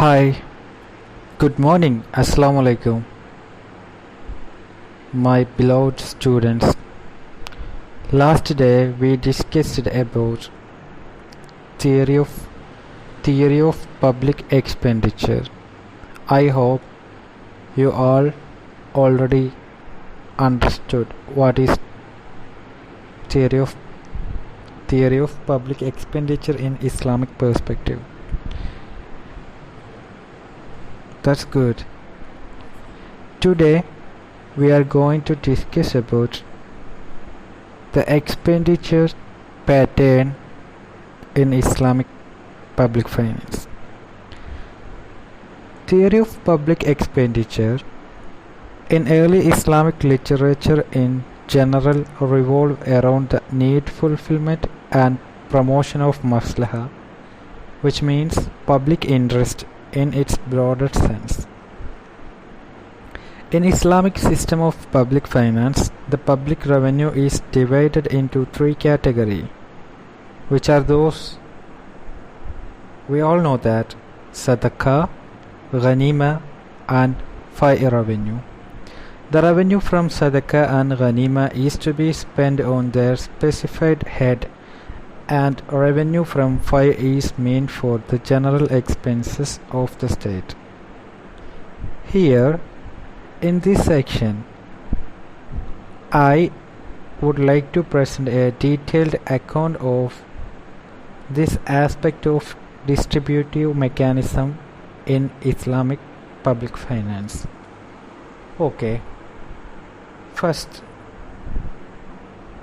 Hi, good morning, Assalamu alaikum, my beloved students. Last day we discussed about theory of theory of public expenditure. I hope you all already understood what is theory of public expenditure in Islamic perspective. That's good. Today we are going to discuss about the expenditure pattern in Islamic public finance. Theory of public expenditure in early Islamic literature in general revolve around the need fulfillment and promotion of maslaha, which means public interest in its broader sense. In Islamic system of public finance, the public revenue is divided into three categories, which are those we all know that: Zakah, Ghanimah and Fay Revenue. The revenue from Zakah and Ghanimah is to be spent on their specified head, and revenue from Fay is meant for the general expenses of the state. Here, in this section, I would like to present a detailed account of this aspect of distributive mechanism in Islamic public finance. Okay, first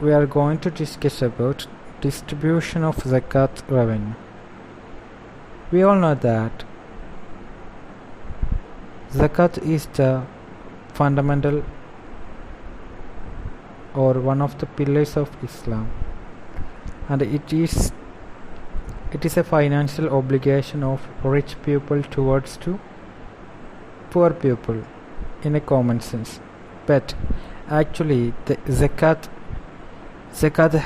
we are going to discuss about distribution of zakat revenue. We all know that zakat is the fundamental or one of the pillars of Islam, and it is a financial obligation of rich people towards to poor people in a common sense. But actually the zakat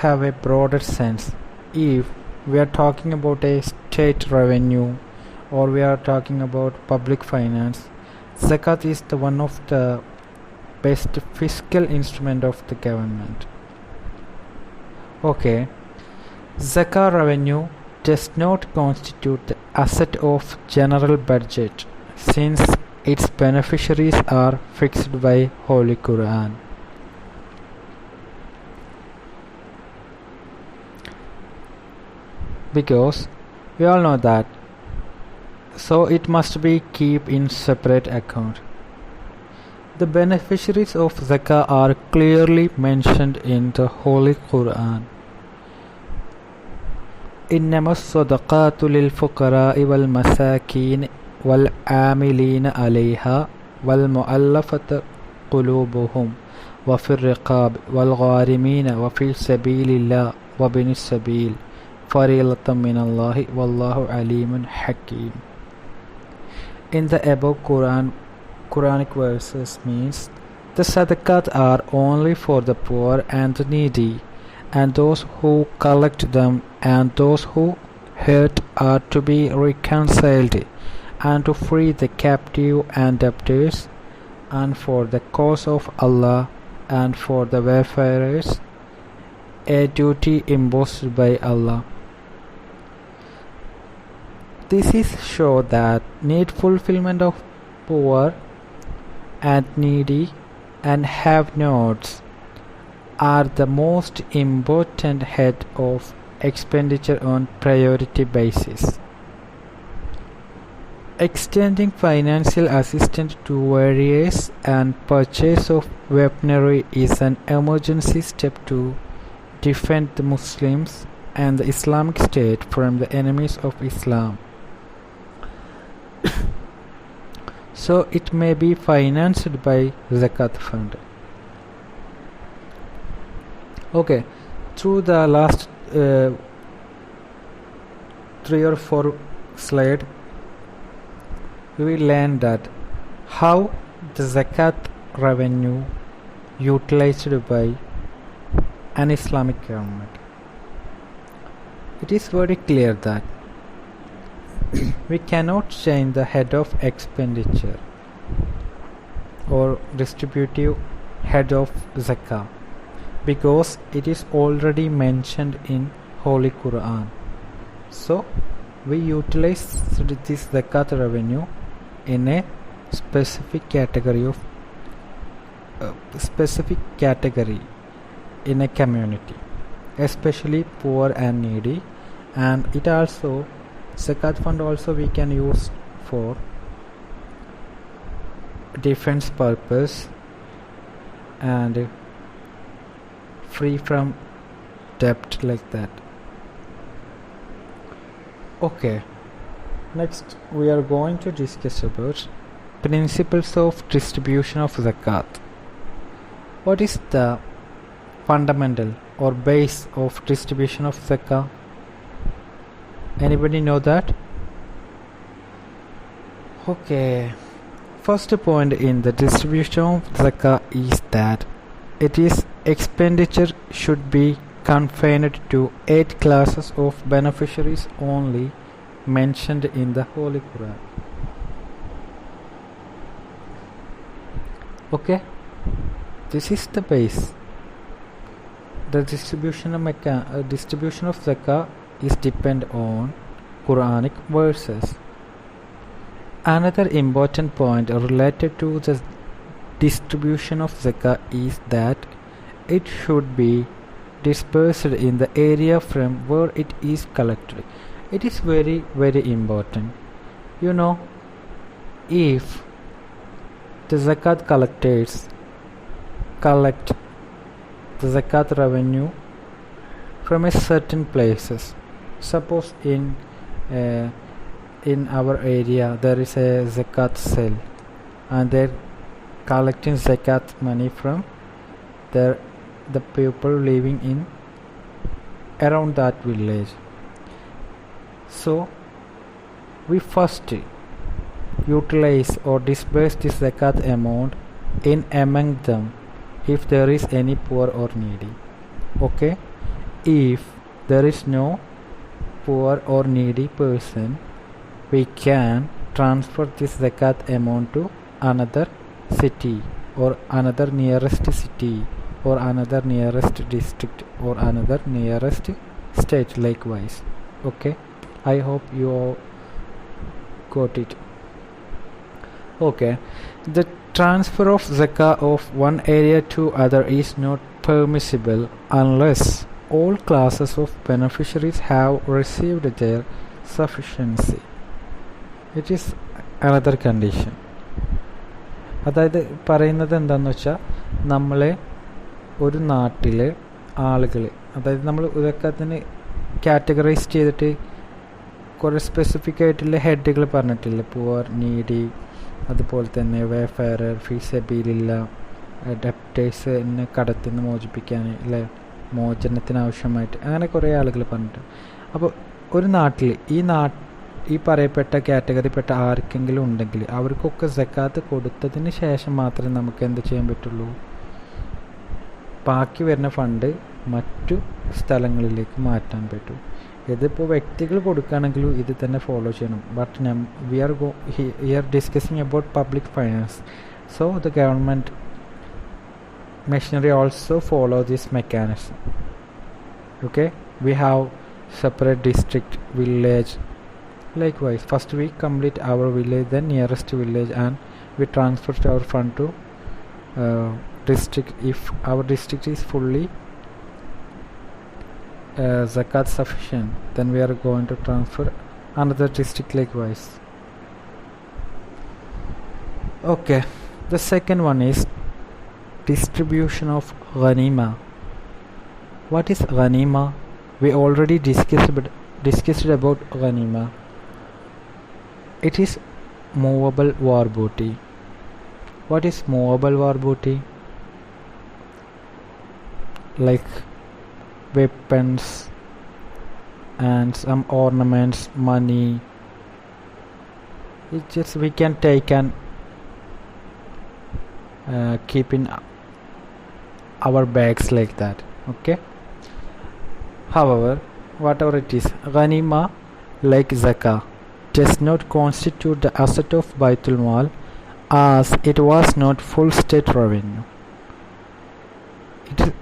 have a broader sense. If we are talking about a state revenue or we are talking about public finance, zakat is the one of the best fiscal instrument of the government. Okay, zakah revenue does not constitute the asset of general budget, since its beneficiaries are fixed by Holy Quran. Because we all know that, so it must be kept in separate account. The beneficiaries of zakah are clearly mentioned in the Holy Quran. إنما الصدقات للفقراء والمساكين والعاملين عليها والمؤلفة قلوبهم وفي الرقاب والغارمين وفي سبيل الله وابن السبيل فريضة من الله والله عليم حكيم. In the above Quranic verses means the sadaqat are only for the poor and the needy, and those who collect them and those who hurt are to be reconciled, and to free the captive and debtors, and for the cause of Allah and for the wayfarers, a duty imposed by Allah. This is show that need fulfillment of poor and needy and have-nots are the most important head of expenditure on priority basis. Extending financial assistance to various and purchase of weaponry is an emergency step to defend the Muslims and the Islamic State from the enemies of Islam. So it may be financed by zakat fund. Okay, through the last 3 or 4 slides, we will learn that how the zakat revenue utilized by an Islamic government. It is very clear that we cannot change the head of expenditure or distributive head of Zakah because it is already mentioned in Holy Quran. So we utilize this Zakat revenue in a specific category in a community, especially poor and needy. And it also, Zakat fund also we can use for defense purpose and free from debt, like that. Okay, next we are going to discuss about principles of distribution of Zakat. What is the fundamental or base of distribution of Zakah? Anybody know that? Okay, first point in the distribution of Zakah is that its expenditure should be confined to 8 classes of beneficiaries only mentioned in the Holy Quran. Okay, this is the base. The distribution of Zakah is depend on Quranic verses. Another important point related to the distribution of Zakah is that it should be dispersed in the area from where it is collected. It is very, very important. You know, if the Zakat collectors collect the Zakat revenue from a certain places, suppose in our area there is a Zakat cell and they're collecting Zakat money from the people living in around that village. So we first utilize or disperse this Zakat amount in among them if there is any poor or needy. Okay, if there is no poor or needy person, we can transfer this Zakat amount to another city or another nearest city or another nearest district or another nearest state, likewise. Okay, I hope you all got it. Okay, the transfer of Zakah of one area to other is not permissible unless all classes of beneficiaries have received their sufficiency. It is another condition. അതായത് പറയുന്നത് എന്താണെന്ന് വെച്ചാൽ, നമ്മളെ ഒരു നാട്ടിലെ ആളുകൾ, അതായത് നമ്മൾ ഇതൊക്കത്തിന് കാറ്റഗറൈസ് ചെയ്തിട്ട് കുറേ സ്പെസിഫിക് ആയിട്ടുള്ള ഹെഡുകൾ പറഞ്ഞിട്ടില്ല. പുവർ, നീഡി, അതുപോലെ തന്നെ വേഫെയറർ, ഫീസബിലില്ല, ഡെപ്റ്റേഴ്സിനെ കടത്തിൽ നിന്ന് മോചിപ്പിക്കാൻ അല്ലെ, മോചനത്തിന് ആവശ്യമായിട്ട്, അങ്ങനെ കുറേ ആളുകൾ പറഞ്ഞിട്ടുണ്ട്. അപ്പോൾ ഒരു നാട്ടിൽ ഈ പറയപ്പെട്ട കാറ്റഗറിപ്പെട്ട ആർക്കെങ്കിലും ഉണ്ടെങ്കിൽ അവർക്കൊക്കെ സക്കാത്ത് കൊടുത്തതിന് ശേഷം മാത്രമേ നമുക്ക് എന്ത് ചെയ്യാൻ പറ്റുള്ളൂ, ബാക്കി വരുന്ന ഫണ്ട് മറ്റു സ്ഥലങ്ങളിലേക്ക് മാറ്റാൻ പറ്റൂ. ഇതിപ്പോൾ വ്യക്തികൾ കൊടുക്കുകയാണെങ്കിലും ഇത് തന്നെ ഫോളോ ചെയ്യണം. But we R discussing about public finance, so the government machinery also follow this mechanism. Okay, we have separate district, village, likewise. First we complete our village, then nearest village, and we transfer our fund to district. If our district is fully zakat sufficient, then we are going to transfer another district, likewise. Okay, the second one is distribution of Ghanimah. What is Ghanimah? We already discussed about Ghanimah. It is movable war booty. What is movable war booty? Like weapons and some ornaments, money. It just we can take and keep in our bags like that. Okay, however, whatever it is, Ghanimah like Zakah does not constitute the asset of Baitul Mal as it was not full state revenue.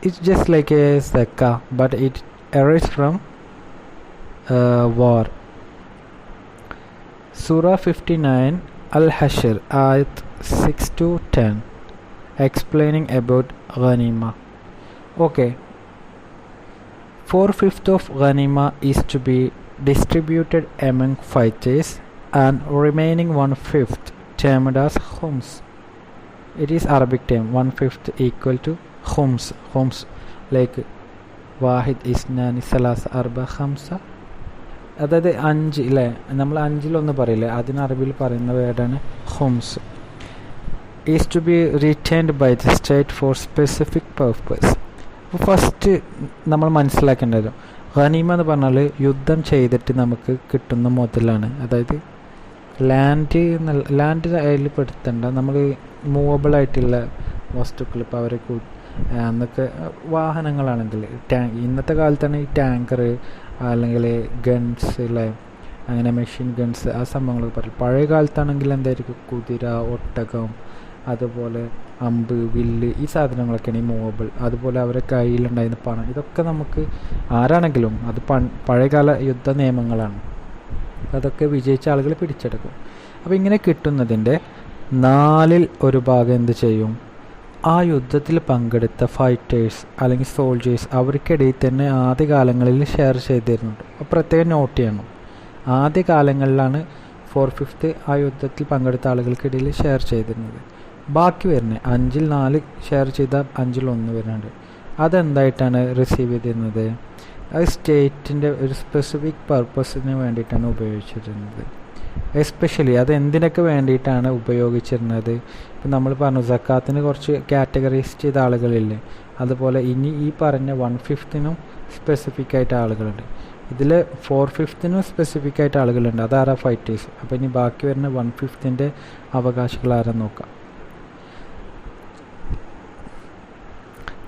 It's just like a Zakah, but it arises from war. Surah 59 Al-Hashr ayat 6 to 10 explaining about Ghanimah. Okay, 4/5 of Ghanimah is to be distributed among fighters and remaining 1/5 termed as khums. It is Arabic term 1/5 equal to khums. Khums like വാഹിദ് ഇസ്നാനി സലാസ അർബ ഖംസ, അതായത് 5 അല്ലേ, നമ്മൾ 5-1 പറയില്ലേ, അതിന് അറബിയിൽ പറയുന്ന വേർഡാണ് ഖുംസ്. Is to be retained by the state for specific purpose. അപ്പോൾ ഫസ്റ്റ് നമ്മൾ മനസ്സിലാക്കേണ്ടത് ഖനീമ എന്ന് പറഞ്ഞാൽ യുദ്ധം ചെയ്തിട്ട് നമുക്ക് കിട്ടുന്ന മുതലാണ്. അതായത് ലാൻഡ് അതിൽ പെടുത്തേണ്ട, നമ്മൾ മൂവബിൾ ആയിട്ടുള്ള വസ്തുക്കൾ, ഇപ്പോൾ അവരെ അന്നൊക്കെ വാഹനങ്ങളാണെങ്കിൽ ഇന്നത്തെ കാലത്താണ് ഈ ടാങ്കർ അല്ലെങ്കിൽ ഗൺസ് അല്ലേ, അങ്ങനെ മെഷീൻ ഗൺസ് ആ സംഭവങ്ങളൊക്കെ പറയും. പഴയ കാലത്താണെങ്കിൽ എന്തായിരിക്കും കുതിര, ഒട്ടകം, അതുപോലെ അമ്പ്, വില്ല്, ഈ സാധനങ്ങളൊക്കെയാണ് ഈ മൂവബിൾ. അതുപോലെ അവരുടെ കയ്യിലുണ്ടായിരുന്ന പണം, ഇതൊക്കെ നമുക്ക് ആരാണെങ്കിലും അത് പഴയകാല യുദ്ധ നിയമങ്ങളാണ്. അതൊക്കെ വിജയിച്ച ആളുകൾ പിടിച്ചെടുക്കും. അപ്പോൾ ഇങ്ങനെ കിട്ടുന്നതിൻ്റെ 1/4 ഭാഗം എന്ത് ചെയ്യും, ആ യുദ്ധത്തിൽ പങ്കെടുത്ത ഫൈറ്റേഴ്സ് അല്ലെങ്കിൽ സോൾജേഴ്സ് അവർക്കിടയിൽ തന്നെ ആദ്യ കാലങ്ങളിൽ ഷെയർ ചെയ്തിരുന്നുണ്ട്. അപ്പോൾ പ്രത്യേകം നോട്ട് ചെയ്യണം, ആദ്യ കാലങ്ങളിലാണ് 4/5 ആ യുദ്ധത്തിൽ പങ്കെടുത്ത ആളുകൾക്കിടയിൽ ഷെയർ ചെയ്തിരുന്നത്. ബാക്കി വരുന്നത് 5/4 ഷെയർ ചെയ്ത 5/1 വരുന്നുണ്ട്. അതെന്തായിട്ടാണ് റിസീവ് ചെയ്തിരുന്നത്, അത് സ്റ്റേറ്റിൻ്റെ ഒരു സ്പെസിഫിക് പർപ്പസിന് വേണ്ടിയിട്ടാണ് ഉപയോഗിച്ചിരുന്നത്. എസ്പെഷ്യലി അത് എന്തിനൊക്കെ വേണ്ടിയിട്ടാണ് ഉപയോഗിച്ചിരുന്നത്, ഇപ്പം നമ്മൾ പറഞ്ഞു സക്കാത്തിന് കുറച്ച് കാറ്റഗറൈസ് ചെയ്ത ആളുകളില്ലേ, അതുപോലെ ഇനി ഈ പറഞ്ഞ 1/5 സ്പെസിഫിക് ആയിട്ട് ആളുകളുണ്ട്. ഇതിൽ 4/5 സ്പെസിഫിക് ആയിട്ട് ആളുകളുണ്ട്, അതാരാ ഫൈറ്റേഴ്സ്. അപ്പോൾ ഇനി ബാക്കി വരുന്ന 1/5 അവകാശികൾ ആരാ നോക്കാം.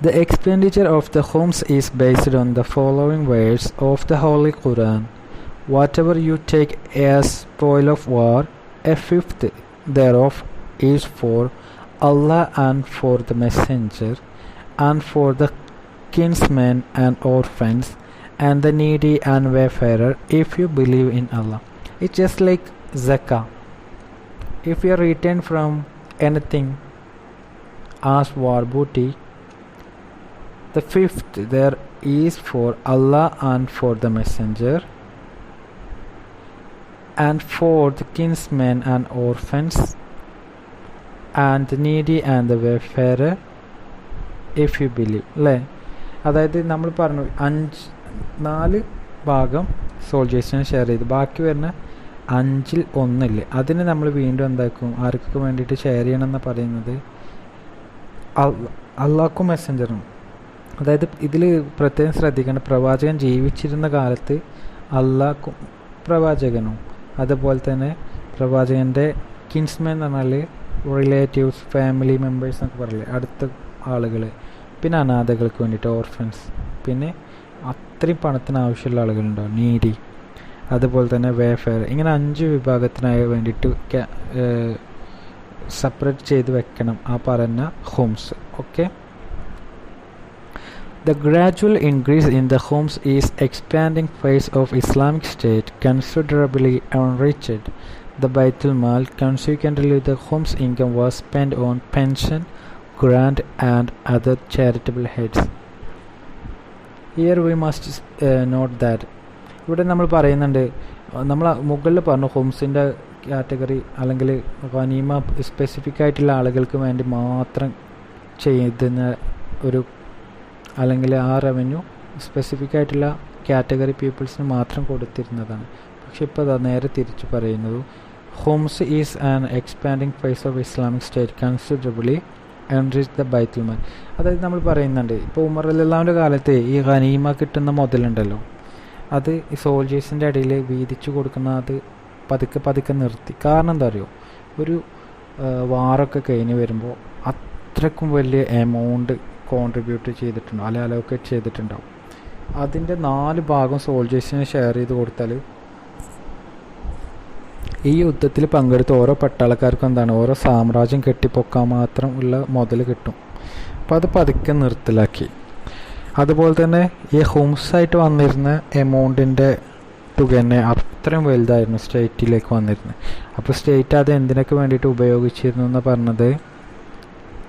The expenditure of the khums is based on the following words of the Holy Quran. Whatever you take as spoil of war, 1/5 thereof is for Allah and for the messenger and for the kinsmen and orphans and the needy and wayfarer, if you believe in Allah. It's just like Zakah. If you are returned from anything as war booty, the 5th there is for Allah and for the messenger and for the kinsmen and orphans and the needy and the wayfarer, if you believe. അല്ലേ, അതായത് നമ്മൾ പറഞ്ഞു 4 ഭാഗം സോൾജേഴ്സിനെ share ചെയ്ത് ബാക്കി വരുന്ന 5/1 അതിന് നമ്മൾ വീണ്ടും എന്താക്കും, ആർക്കൊക്കെ വേണ്ടിയിട്ട് ഷെയർ ചെയ്യണമെന്ന് പറയുന്നത് അള്ളാഹ്ക്കും മെസ്സഞ്ചറും. അതായത് ഇതിൽ പ്രത്യേകം ശ്രദ്ധിക്കേണ്ട, പ്രവാചകൻ ജീവിച്ചിരുന്ന കാലത്ത് അള്ളാഹ്ക്കും പ്രവാചകനും, അതുപോലെ തന്നെ പ്രവാചകൻ്റെ കിൻസ്മെൻ എന്ന് പറഞ്ഞാൽ റിലേറ്റീവ്സ്, ഫാമിലി മെമ്പേഴ്സ് എന്നൊക്കെ പറയില്ലേ, അടുത്ത ആളുകൾ, പിന്നെ അനാഥകൾക്ക് വേണ്ടിയിട്ട് ഓർഫൻസ്, പിന്നെ അത്രയും പണത്തിന് ആവശ്യമുള്ള ആളുകളുണ്ടാവും, നീഡി, അതുപോലെ തന്നെ വേഫെയർ. ഇങ്ങനെ 5 വിഭാഗത്തിനായി വേണ്ടിയിട്ട് സെപ്പറേറ്റ് ചെയ്ത് വെക്കണം ആ പറഞ്ഞ homes. Okay, The gradual increase in the khums is expanding phase of Islamic State considerably enriched the Baitul Mal. Consequently, the khums income was spent on pension, grant and other charitable heads. Here we must note that ഇവിടെ നമ്മൾ പറയുന്നുണ്ട്, നമ്മൾ മുകളിൽ പറഞ്ഞു ഹോംസിൻ്റെ category അല്ലെങ്കിൽ ഗനീമ specific ആയിട്ടുള്ള ആളുകൾക്ക് വേണ്ടി മാത്രം ചെയ്യുന്ന ഒരു, അല്ലെങ്കിൽ ആ റവന്യൂ സ്പെസിഫിക് ആയിട്ടുള്ള കാറ്റഗറി പീപ്പിൾസിന് മാത്രം കൊടുത്തിരുന്നതാണ്. പക്ഷെ ഇപ്പോൾ അതാ നേരെ തിരിച്ച് പറയുന്നത്, ഹോംസ് is an expanding phase of Islamic state considerably enrich the ബൈത്തുൽ മാൽ. അതായത് നമ്മൾ പറയുന്നുണ്ട്, ഇപ്പോൾ ഉമർ റളിയല്ലാഹുവിൻ്റെ കാലത്ത് ഈ ഗനീമ കിട്ടുന്ന മുതലുണ്ടല്ലോ, അത് ഈ സോൾജേഴ്സിൻ്റെ ഇടയിൽ വീതിച്ചു കൊടുക്കുന്ന അത് പതുക്കെ നിർത്തി. കാരണം എന്താ അറിയോ, ഒരു വാറൊക്കെ കഴിഞ്ഞ് വരുമ്പോൾ അത്രക്കും വലിയ എമൗണ്ട് കോൺട്രിബ്യൂട്ട് ചെയ്തിട്ടുണ്ടാവും, അല്ലെങ്കിൽ അലോക്കേറ്റ് ചെയ്തിട്ടുണ്ടാവും. അതിൻ്റെ 4 ഭാഗം സോൾജേഴ്സിന് ഷെയർ ചെയ്ത് കൊടുത്താൽ ഈ യുദ്ധത്തിൽ പങ്കെടുത്ത ഓരോ പട്ടാളക്കാർക്കും എന്താണ് ഓരോ സാമ്രാജ്യം കെട്ടിപ്പൊക്കാൻ മാത്രം ഉള്ള മുതൽ കിട്ടും. അപ്പോൾ അത് പതുക്കെ നിർത്തലാക്കി. അതുപോലെ തന്നെ ഈ ഹുംസായിട്ട് വന്നിരുന്ന എമൗണ്ടിൻ്റെ തുക തന്നെ അത്രയും വലുതായിരുന്നു സ്റ്റേറ്റിലേക്ക് വന്നിരുന്നത്. അപ്പോൾ സ്റ്റേറ്റ് അത് എന്തിനൊക്കെ വേണ്ടിയിട്ട് ഉപയോഗിച്ചിരുന്നു എന്ന് പറഞ്ഞത്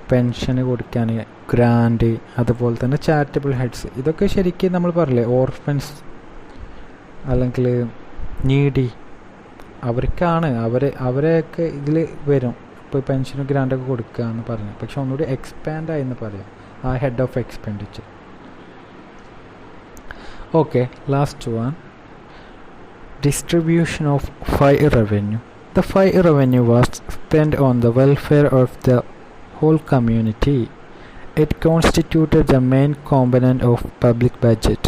പെൻഷന് കൊടുക്കാൻ, ഗ്രാൻഡ്, അതുപോലെ തന്നെ ചാരിറ്റബിൾ ഹെഡ്സ്, ഇതൊക്കെ ശരിക്കും നമ്മൾ പറയില്ലേ ഓർഫൻസ് അല്ലെങ്കിൽ നീഡി, അവർക്കാണ് അവരെയൊക്കെ ഇതിൽ വരും. ഇപ്പോൾ പെൻഷനും ഗ്രാൻഡൊക്കെ കൊടുക്കുക എന്ന് പറഞ്ഞു. പക്ഷെ ഒന്നുകൂടി എക്സ്പാൻഡ് ആയി എന്ന് പറയാം, ആ head of expenditure. Okay, last one, distribution of Fay Revenue. The Fay Revenue was spent on the welfare of the whole community. It constituted the main component of public budget.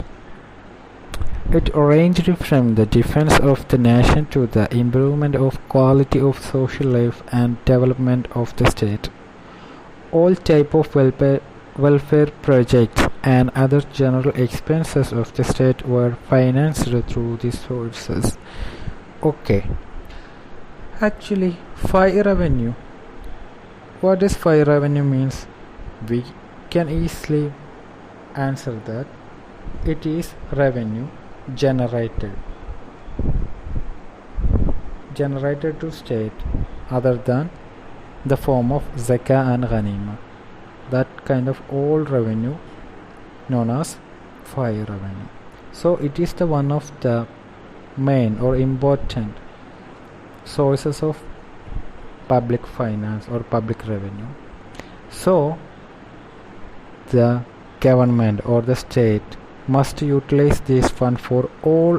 It ranged from the defense of the nation to the improvement of quality of social life and development of the state. All type of welfare projects and other general expenses of the state were financed through these sources. Okay, actually Fay Revenue, what does Fay Revenue means? We can easily answer that it is revenue generated to state other than the form of Zakah and Ghanimah. That kind of old revenue known as Fay Revenue. So it is the one of the main or important sources of public finance or public revenue. So the government or the state must utilize this fund for all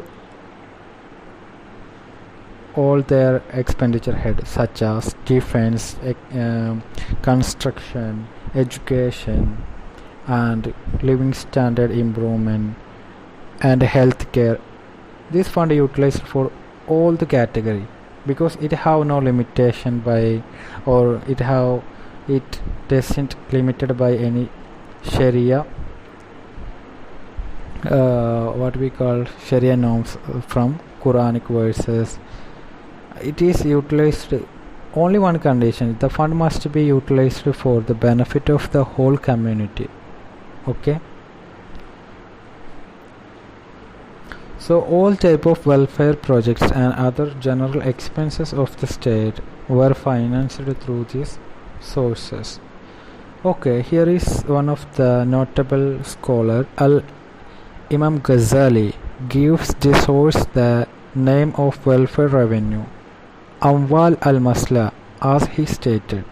their expenditure heads such as defense, construction, education and living standard improvement and healthcare. This fund utilized for all the category because it have no limitation by, or it doesn't limited by any Sharia what we call Sharia norms from Quranic verses. It is utilized only one condition, the fund must be utilized for the benefit of the whole community. Okay, so all type of welfare projects and other general expenses of the state were financed through these sources. Okay, here is one of the notable scholar, Imam Ghazali, gives the source the name of welfare revenue, Amwal al-Masla, as he stated.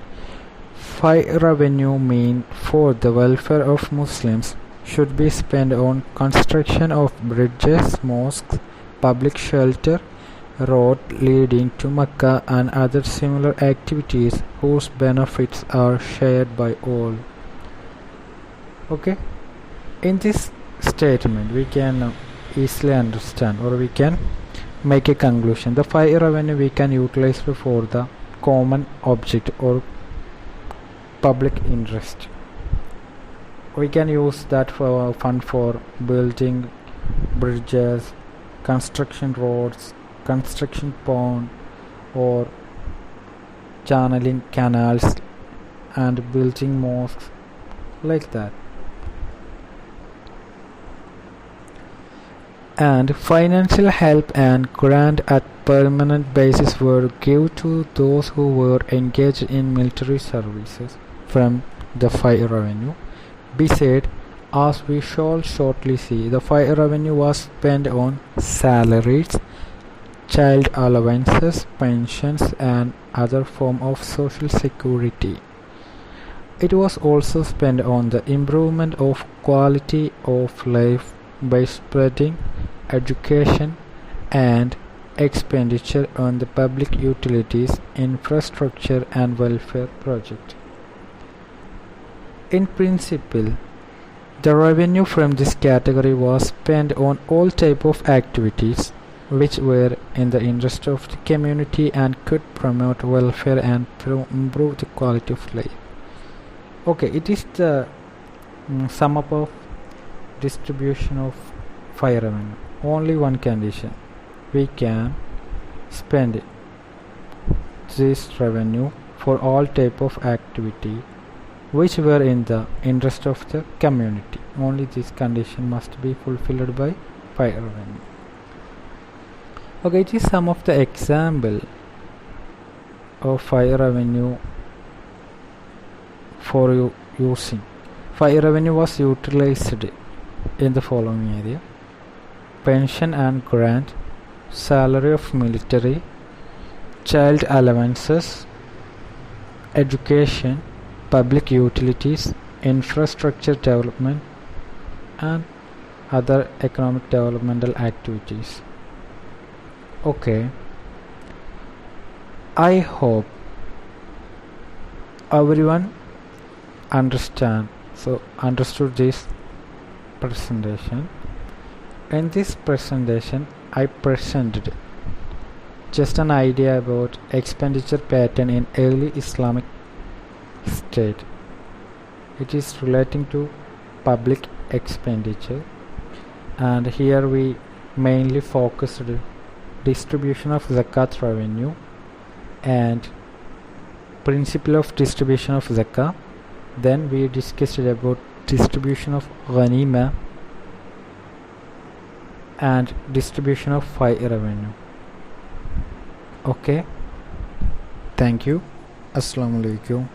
Fay revenue mean for the welfare of Muslims should be spent on construction of bridges, mosques, public shelter, road leading to Mecca and other similar activities whose benefits are shared by all. Okay, in this statement we can easily understand, or we can make a conclusion. The Fay revenue we can utilize for the common object or public interest. We can use that fund for building bridges, construction roads, construction pond, or channeling canals and building mosques, like that. And financial help and grant at permanent basis were given to those who were engaged in military services from the Fay revenue. Besides, as we shall shortly see, the Fay revenue was spent on salaries, child allowances, pensions and other form of social security. It was also spent on the improvement of quality of life by spreading education and expenditure on the public utilities, infrastructure and welfare project. In principle, the revenue from this category was spent on all type of activities which were in the interest of the community and could promote welfare and improve the quality of life. Okay, it is the sum up of distribution of Fay revenue. Only one condition, we can spend this revenue for all type of activity which were in the interest of the community. Only this condition must be fulfilled by fay revenue. Okay, it is some of the example of fay revenue for using. Fay revenue was utilized in the following area: pension and grant, salary of military, child allowances, education, public utilities, infrastructure development, and other economic developmental activities. Okay, I hope everyone understood this presentation. In this presentation, I presented just an idea about expenditure pattern in early Islamic state. It is relating to public expenditure, and here we mainly focused distribution of zakat revenue and principle of distribution of zakah. Then we discussed about distribution of Ghanimah and distribution of fay revenue. Okay, thank you. Assalamu alaikum.